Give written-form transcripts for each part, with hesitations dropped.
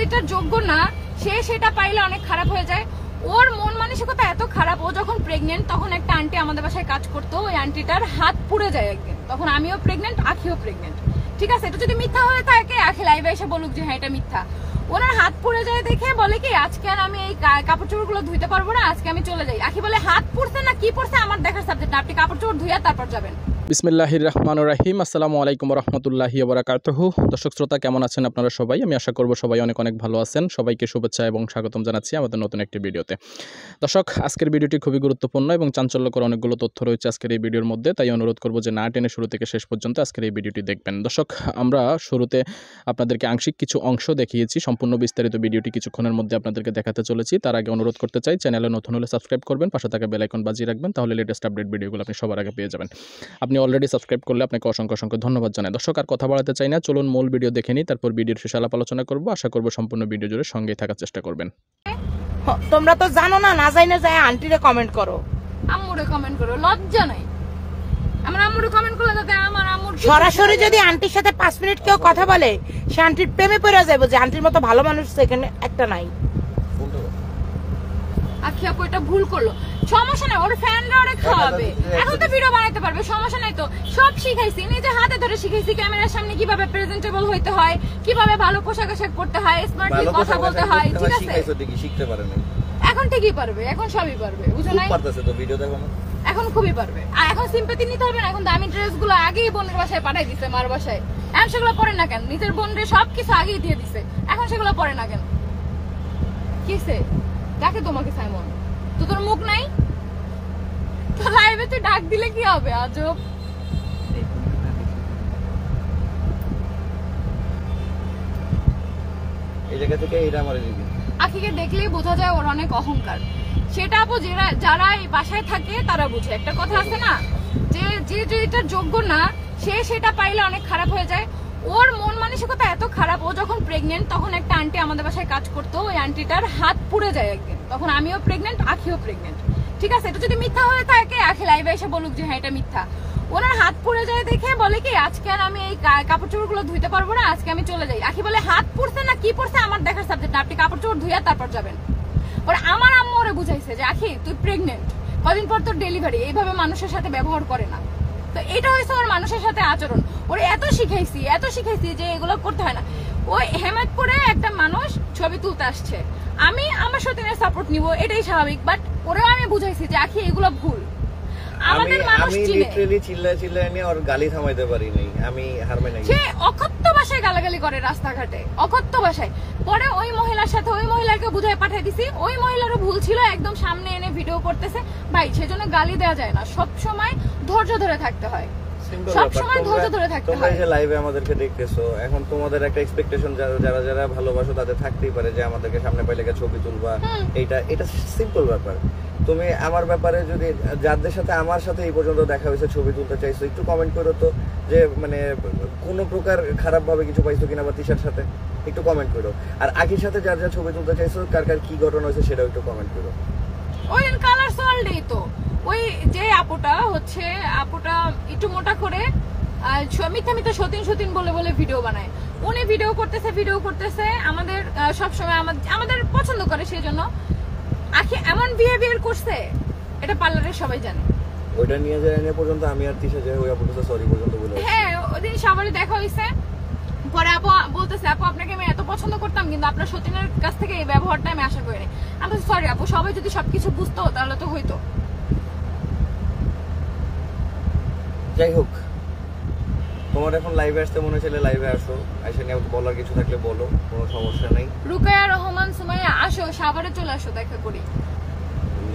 যেটার যোগ্য না সে সেটা পাইলে অনেক খারাপ হয়ে যায়। ওর মন মানসিকতা এত খারাপ, ও যখন প্রেগনেন্ট তখন একটা আন্টি আমাদের বাসায় কাজ করতো, ওই আন্টিটার হাত পুড়ে যায় একদিন, তখন আমিও প্রেগনেন্ট, আখিও প্রেগনেন্ট। ঠিক আছে, এটা যদি মিথ্যা হয়ে থাকে আখি লাইভে এসে বলুক যে হ্যাঁ এটা মিথ্যা। ওনার হাত পুড়ে যায় দেখে বলে কি আজকে আর আমি এই কাপড় চোপড় গুলো ধুইতে পারবো না, আজকে আমি চলে যাই। আখি বলে হাত পুড়ছে না কি পড়ছে আমার দেখার সাবজেক্ট না, আপনি কাপড় চোপড় ধুইয়া তারপর যাবেন। বিসমিল্লাহির রহমানির রহিম। আসসালামু আলাইকুম ওয়া রাহমাতুল্লাহি ওয়া বারাকাতুহু। দর্শক শ্রোতা কেমন আছেন আপনারা সবাই? আমি আশা করব সবাই অনেক অনেক ভালো আছেন। সবাইকে শুভেচ্ছা এবং স্বাগতম জানাচ্ছি আমাদের নতুন একটি ভিডিওতে। দর্শক, আজকের ভিডিওটি খুবই গুরুত্বপূর্ণ এবং চাঞ্চল্যকর অনেকগুলো তথ্য রয়েছে আজকের এই ভিডিওর মধ্যে, তাই অনুরোধ করব যে না টেনে শুরু থেকে শেষ পর্যন্ত আজকের এই ভিডিওটি দেখবেন। দর্শক, আমরা শুরুতে আপনাদেরকে আংশিক কিছু অংশ দেখিয়েছি, সম্পূর্ণ বিস্তারিত ভিডিওটি কিছুক্ষণের মধ্যে আপনাদেরকে দেখাতে চলেছি। তার আগে অনুরোধ করতে চাই, চ্যানেলে নতুন হলে সাবস্ক্রাইব করবেন, পাশে থাকা বেল আইকন বাজিয়ে রাখবেন, তাহলে লেটেস্ট আপডেট ভিডিওগুলো আপনি সবার আগে পেয়ে যাবেন। আপনি অলরেডি সাবস্ক্রাইব করলে আপনাকে অসংখ্য অসংখ্য ধন্যবাদ জানাই। দর্শক, আর কথা বাড়াতে চাই না, চলুন মূল ভিডিও দেখে নিই, তারপর ভিডিওর শেষে আলাপ আলোচনা করব। আশা করব সম্পূর্ণ ভিডিও জুড়ে সঙ্গেই থাকার চেষ্টা করবেন। তোমরা তো জানো না, না যাই না যায় আন্টিরে কমেন্ট করো, আম্মুরে কমেন্ট করো, লজ্জা নাই? আমার আম্মুরে কমেন্ট করলে যাতে আমার আম্মুর সরাসরি যদি আন্টির সাথে 5 মিনিট কেউ কথা বলে সে আন্টির প্রেমে পড়ে যাবে, যে আন্টির মতো ভালো মানুষ সেখানে একটা নাই। আখি আপু এটা ভুল করলো, সমস্যা নাই, ওর ফ্যানরা ওরে খাওয়াবে, এখন তো ভিডিও বানাইতে পারবে, সমস্যা নাই। তো সব শিখাইছি, নিজে হাতে ধরে শিখাইছি, ক্যামেরার সামনে কিভাবে প্রেজেন্টেবল হইতে হয়, কিভাবে ভালো পোশাক আশাক পরতে হয়, স্মার্টলি কথা বলতে হয়। ঠিক আছে, শিখতে পারে না, এখন ঠিকই পারবে, এখন সবই পারবে, বুঝো নাই? পারতেছে তো ভিডিও দেখো না, এখন খুবই পারবে। আর এখন সিম্পাথি নিতে হবে না, এখন দামি ড্রেস গুলো আগেই বোনের বাসায় পাঠাই দিছে, মার বাসায়। এখন সেগুলো পরে না কেন? নিজের বোনরে সবকিছু আগেই দিয়ে দিছে, এখন সেগুলো পরে না কেন? কিসে ডাকে তোমাকে সাইমন? তো তোর মুখ নাই তো লাইভে তুই ডাক দিলে কি হবে? আজব। এই জায়গা থেকে এইটা আমার দিকে আখিকে দেখলেই বোঝা যায় ওর অনেক অহংকার। সেটা আপু যারা এই বাসায় থাকে তারা বুঝে। একটা কথা আছে না, যে যেটা যোগ্য না সে সেটা পাইলে অনেক খারাপ হয়ে যায়। ওর মন মানসিকতা এত খারাপ, ও যখন প্রেগনেন্ট তখন একটা আন্টি আমাদের বাসায় কাজ করতো, ওই আন্টিটার হাত পুড়ে যায় একদিন, তখন আমিও প্রেগনেন্ট, আখিও প্রেগনেন্ট। ঠিক আছে, এটা যদি মিথ্যা হয়ে থাকে আখি লাইভে এসে বলুক যে হ্যাঁ এটা মিথ্যা। ওনার হাত পুড়ে যায় দেখে বলে কি আজকে আর আমি এই কাপড় চোপড় গুলো ধুইতে পারবো না, আজকে আমি চলে যাই। আখি বলে হাত পুড়ছে না কি পড়ছে আমার দেখার সাবজেক্ট না, আপনি কাপড় চোপড় ধুইয়া তারপর যাবেন। ওর আমার আম্মু ওরে বুঝাইছে যে আখি তুই প্রেগনেন্ট, কদিন পর তোর ডেলিভারি, এইভাবে মানুষের সাথে ব্যবহার করে না। তো এটা হয়েছে ওর মানুষের সাথে আচরণ। ওরে এত শিখাইছি যে এগুলো করতে হয় না। ওই হেমায়তপুরে একটা মানুষ ছবি তুলতে আসছে, আমি আমার সতীনের সাপোর্ট নিব, এটাই স্বাভাবিক, বাট ওরেও আমি বুঝাইছি যে আখি এগুলো ভুল। আমাদের মানুষ লিটারালি চিল্লায় নিয়ে ওর গালি থামাইতে পারি নাই, আমি হারমে নাই। সে অকথ্য ভাষায় গালাগালি করে রাস্তাঘাটে, অকথ্য ভাষায়। পরে ওই মহিলার সাথে ওই মহিলাকে বুঝাই পাঠিয়ে দিছি, ওই মহিলারও ভুল ছিল, একদম সামনে এনে ভিডিও করতেছে। ভাই সেজন্য গালি দেওয়া যায় না, সব সময় ধৈর্য ধরে থাকতে হয়, সব সময় ধৈর্য ধরে থাকতে হয়। তোমরা যে লাইভে আমাদেরকে দেখতেছো, এখন তোমাদের একটা এক্সপেকটেশন যারা যারা ভালোবাসো তাদের থাকতেই পারে যে আমাদেরকে সামনে পাইলে ছবি তুলবা, এটা সিম্পল ব্যাপার। তুমি আমার ব্যাপারে যদি যাদের সাথে আমার সাথে এই পর্যন্ত দেখা হয়েছে ছবি তুলতে চাইছো, একটু কমেন্ট করো তো যে মানে কোনো প্রকার খারাপ ভাবে কিছু পাইছো কিনা, বা তিশার সাথে একটু কমেন্ট করো। আর আখির সাথে যার যা ছবি তুলতে চাইছো, কার কার কি ঘটনা হয়েছে সেটাও একটু কমেন্ট করো। ওই কালার সলডেই তো ওই যে আপুটা একটু মোটা করে মিথ্যা সতীন বলে ভিডিও বানায়। উনি ভিডিও করতেছে আমাদের সবসময় আমাদের পছন্দ করে, সেই জন্য আখি এমন বিহেভিয়ার করছে, এটা পার্লারের সবাই জানে। ওইটা নিয়ে যায় এনে পর্যন্ত আমি আর তিশা যাই ওই আপুটা সরি পর্যন্ত বলে। হ্যাঁ, ওদিন সবারই দেখা হয়েছে। পরে আপু বলতেছে আপু আপনাকে আমি এত পছন্দ করতাম, কিন্তু আপনার সতীনের কাছ থেকে এই ব্যবহারটা আমি আশা করিনি। আমি সরি আপু, সবাই যদি সবকিছু বুঝতো তাহলে তো হইতো। যাই হোক, তোমার এখন লাইভে আসতে মনে হচ্ছে লাইভে আসো, এসে নিয়ে বলার কিছু থাকলে বলো, কোনো সমস্যা নেই। রুকায়া রহমান সুমাইয়া আসো, সাভারে চলে আসো, দেখা করি।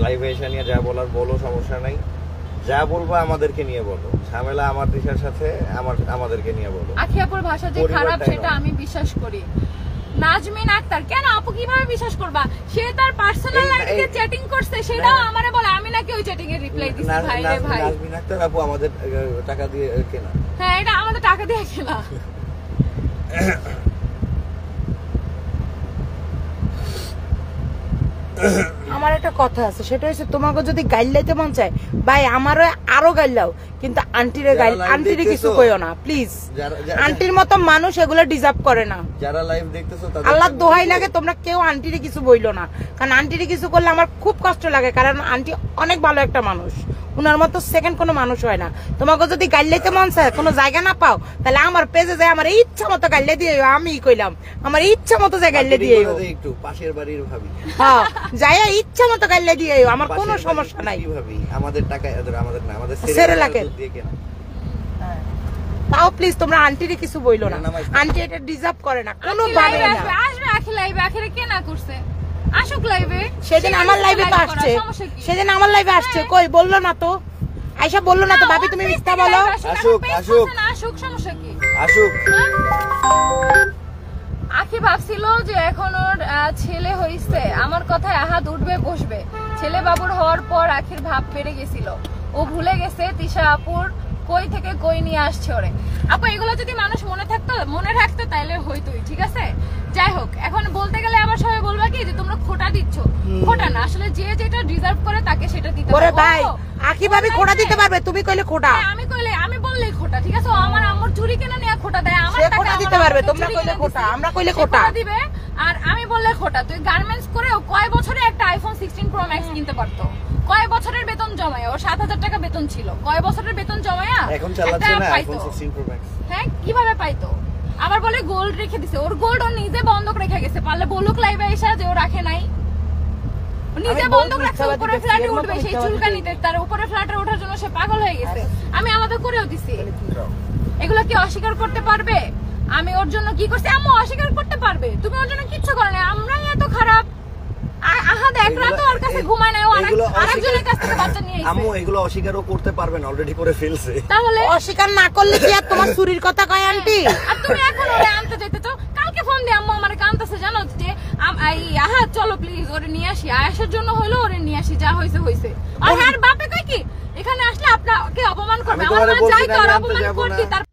লাইভে এসে নিয়ে যা বলার বলো, সমস্যা নাই। যা বলবো আমাদেরকে নিয়ে বলো, ঝামেলা আমার দিশার সাথে আমাদেরকে নিয়ে বলো। আখি আপুর ভাষা যে খারাপ সেটা আমি বিশ্বাস করি। নাজমিন আক্তার, কেন আপু কিভাবে বিশ্বাস করবা? সে তার পার্সোনাল লাইফে চ্যাটিং করছে, সেটাও আমারে বলে, আমি নাকি ওই চ্যাটিং এর রিপ্লাই দিছি। ভাই রে ভাই, নাজমিন আক্তার আপু আমাদের টাকা দিয়ে কেনা। হ্যাঁ, এটা আমাদের টাকা দিয়ে কেনা। আমার আমার একটা কথা আছে, সেটা হচ্ছে তোমাকে যদি গাইলাইতে মন চায় ভাই আমারও আরো গাইলাও, কিন্তু আন্টিরে আন্টিরে কিছু কইও না প্লিজ। আন্টির মতো মানুষ এগুলো ডিজার্ভ করে না। যারা লাইভ দেখতেছো আল্লাহ দোহাই লাগে তোমরা কেউ আন্টিরে কিছু বইলো না, কারণ আন্টিরে কিছু করলে আমার খুব কষ্ট লাগে, কারণ আন্টি অনেক ভালো একটা মানুষ, উনার মতো সেকেন্ড কোনো মানুষ হয় না। তোমাকে যদি গাইলাইতে মন চায় কোনো জায়গা না পাও, তাহলে আমার পেজে যায় আমার ইচ্ছা মতো গাইলে দিয়ে আমি কইলাম আমার ইচ্ছা মতো যায় গাইলে দিয়ে একটু পাশের বাড়ির ভাবি, হ্যাঁ যাই ইচ্ছা মতো গাইলে দিয়ে আমার কোনো সমস্যা নাই। ভাবি আমাদের টাকা আমাদের না, আমাদের ছেড়ে লাগে দিয়ে কেনা। তাও প্লিজ তোমরা আন্টিরে কিছু বইলো না, আন্টি এটা ডিজার্ভ করে না কোনো ভাবে না। আসবে আখি লাইভে, আখিরে কে না করছে, আসুক লাইভে। সেদিন আমার লাইভে তো আসছে, সেদিন আমার লাইভে আসছে, কই বললো না তো, আয়শা বললো না তো ভাবি তুমি মিথ্যা বলো। আসুক আসুক আসুক, সমস্যা কি? আসুক। আখি ভাবছিল যে এখন ওর ছেলে হইছে, আমার কথায় আহাত উঠবে বসবে। ছেলে বাবুর হওয়ার পর আখির ভাব বেড়ে গেছিল, ও ভুলে গেছে তিশা আপুর কই থেকে কই নিয়ে আসছে ওরে। আপু এগুলো যদি মানুষ মনে রাখতো তাইলে হইতোই, ঠিক আছে। যাই হোক, এখন বলতে গেলে আবার সবাই বলবা কি যে তোমরা খোটা দিচ্ছ। খোটা না, আসলে যে যেটা ডিজার্ভ করে তাকে সেটা দিতে ওরে হবে। ভাই আখি ভাবি খোটা দিতে পারবে, তুমি কইলে খোটা। আমি বললেই খোটা, ঠিক আছে। ও আমার আম্মুর চুরি কিনে নিয়ে খোটা দেয়, আমার সে টাকা খোটা দিতে পারবে, তোমরা কইলে খোটা, আমরা কইলে খোটা দিবে। আর আমি বললে খোটা। তুই গার্মেন্টস করে ও কয় বছরে একটা আইফোন 16 প্রো ম্যাক্স কিনতে পারতো? কয় বছরের বেতন জমায়? ওর 7,000 টাকা বেতন ছিল, কয় বছরের বেতন জমায়া এখন চালাচ্ছে না আইফোন 16 প্রো ম্যাক্স। হ্যাঁ, কিভাবে পাইতো? আবার বলে গোল্ড রেখে দিছে, ওর গোল্ড ও নিজে বন্ধক রেখে গেছে। পারলে বলুক লাইভে এসে যে ও রাখে নাই, নিজে বন্ধক রাখছে। উপরে ফ্ল্যাটে উঠবে সেই চুলকানিতে, তার উপরে ফ্ল্যাটে ওঠার জন্য সে পাগল হয়ে গেছে। আমি আলাদা করেও দিছি। এগুলো কি অস্বীকার করতে পারবে আমি ওর জন্য কি করছি? আম্মু অস্বীকার করতে পারবে, তুমি ওর জন্য কিচ্ছু করো না। আমরাই এত খারাপ। আহাদ এক রাত ওর কাছে ঘুমায় না, ও আরেকজনের কাছ থেকে বাচ্চা নিয়ে আইছে। আম্মু এগুলো অস্বীকারও করতে পারবে না, অলরেডি করে ফেলছে। তাহলে অস্বীকার না করলে কি আর তোমার চুরির কথা কয় আন্টি? আর তুমি এখন ওরে আনতে যাইতেছো? কালকে ফোন দিয়ে আম্মু আমারে কাঁদতেছে, জানো যে আহাদ চলো প্লিজ ওরে নিয়ে আসি, আয়েশার জন্য হইলো ওরে নিয়ে আসি, যা হইছে হইছে। আর হ্যাঁ বাপে কই কি এখানে আসলে আপনাকে অপমান করবে, আমার মা চাই তো আর অপমান করতে। তার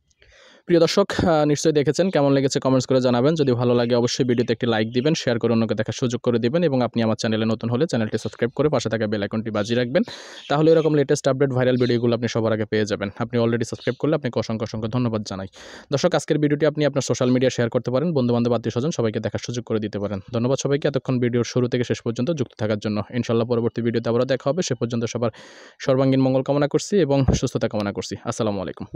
প্রিয় দর্শক নিশ্চয়ই দেখেছেন, কেমন লেগেছে কমেন্টস করে জানাবেন। যদি ভালো লাগে অবশ্যই ভিডিওতে একটি লাইক দিবেন, শেয়ার করে অন্যকে দেখার সুযোগ করে দিবেন, এবং আপনি আমার চ্যানেলে নতুন হলে চ্যানেলটি সাবস্ক্রাইব করে পাশে থাকা বেল আইকনটি বাজিয়ে রাখবেন। তাহলে এরকম লেটেস্ট আপডেট ভাইরাল ভিডিওগুলো আপনি সবার আগে পেয়ে যাবেন। আপনি অলরেডি সাবস্ক্রাইব করলে আপনাকে অসংখ্য ধন্যবাদ জানাই। দর্শক আজকের ভিডিওটি আপনি আপনার সোশ্যাল মিডিয়া শেয়ার করতে পারেন, বন্ধুবান্ধব আত্মীয়স্বজন সবাইকে দেখার সুযোগ করে দিতে পারেন। ধন্যবাদ সবাইকে এতক্ষণ ভিডিওর শুরু থেকে শেষ পর্যন্ত যুক্ত থাকার জন্য। ইনশাআল্লাহ পরবর্তী ভিডিওতে আবারও দেখা হবে। সে পর্যন্ত সবার সর্বাঙ্গীন মঙ্গল কামনা করছি এবং সুস্থতা কামনা করছি। আসসালামু আলাইকুম।